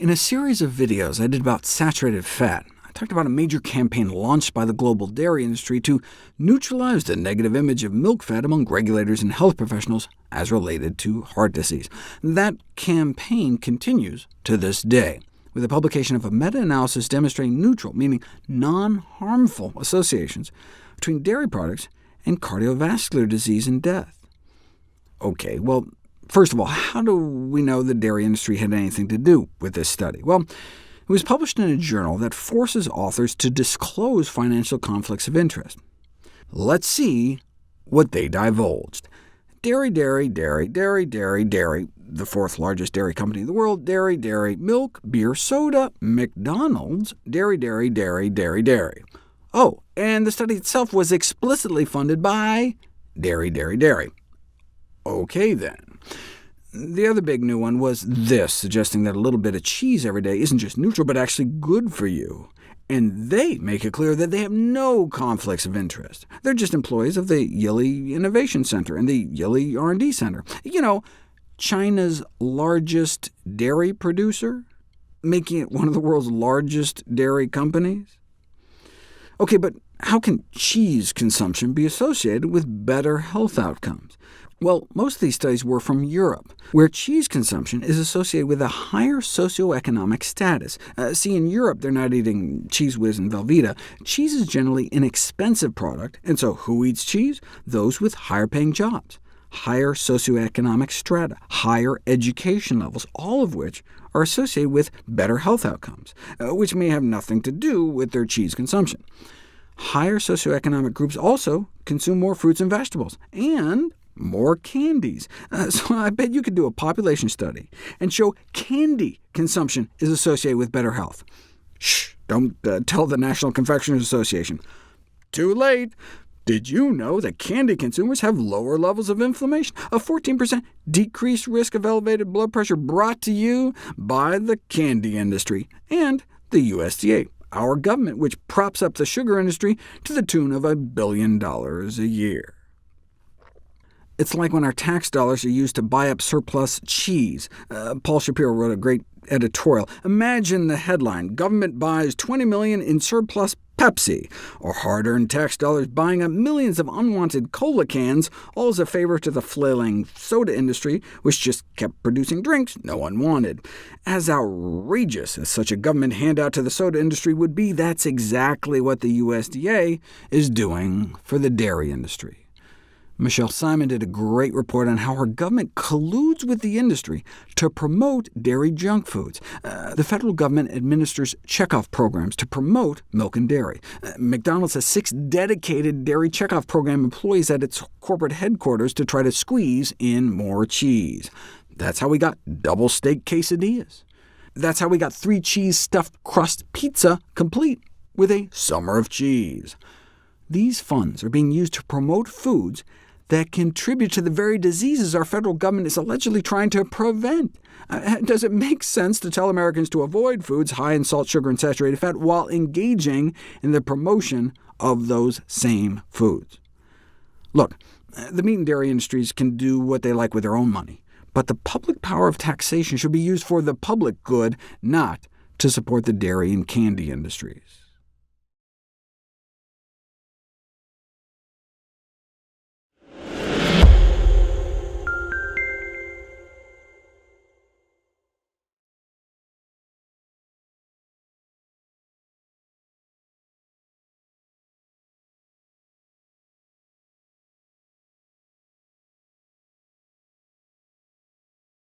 In a series of videos I did about saturated fat, I talked about a major campaign launched by the global dairy industry to neutralize the negative image of milk fat among regulators and health professionals as related to heart disease. That campaign continues to this day, with the publication of a meta-analysis demonstrating neutral, meaning non-harmful, associations between dairy products and cardiovascular disease and death. OK, well, first of all, how do we know the dairy industry had anything to do with this study? Well, it was published in a journal that forces authors to disclose financial conflicts of interest. Let's see what they divulged. Dairy, the fourth largest dairy company in the world, dairy, milk, beer, soda, McDonald's, dairy. Oh, and the study itself was explicitly funded by dairy. OK, then. The other big new one was this, suggesting that a little bit of cheese every day isn't just neutral, but actually good for you. And they make it clear that they have no conflicts of interest. They're just employees of the Yili Innovation Center and the Yili R&D Center. You know, China's largest dairy producer, making it one of the world's largest dairy companies. OK, but how can cheese consumption be associated with better health outcomes? Well, most of these studies were from Europe, where cheese consumption is associated with a higher socioeconomic status. See, in Europe, they're not eating Cheez Whiz and Velveeta. Cheese is generally an expensive product, and so who eats cheese? Those with higher-paying jobs, higher socioeconomic strata, higher education levels, all of which are associated with better health outcomes, which may have nothing to do with their cheese consumption. Higher socioeconomic groups also consume more fruits and vegetables, and more candies. So I bet you could do a population study and show candy consumption is associated with better health. Shh, don't tell the National Confectioners Association. Too late. Did you know that candy consumers have lower levels of inflammation? A 14% decreased risk of elevated blood pressure, brought to you by the candy industry and the USDA, our government, which props up the sugar industry to the tune of $1 billion a year. It's like when our tax dollars are used to buy up surplus cheese. Paul Shapiro wrote a great editorial. Imagine the headline, "Government buys $20 million in surplus Pepsi," or hard-earned tax dollars buying up millions of unwanted cola cans, all as a favor to the flailing soda industry, which just kept producing drinks no one wanted. As outrageous as such a government handout to the soda industry would be, that's exactly what the USDA is doing for the dairy industry. Michelle Simon did a great report on how her government colludes with the industry to promote dairy junk foods. The federal government administers checkoff programs to promote milk and dairy. McDonald's has 6 dedicated dairy checkoff program employees at its corporate headquarters to try to squeeze in more cheese. That's how we got double steak quesadillas. That's how we got 3 cheese stuffed crust pizza, complete with a summer of cheese. These funds are being used to promote foods that contribute to the very diseases our federal government is allegedly trying to prevent. Does it make sense to tell Americans to avoid foods high in salt, sugar, and saturated fat while engaging in the promotion of those same foods? Look, the meat and dairy industries can do what they like with their own money, but the public power of taxation should be used for the public good, not to support the dairy and candy industries.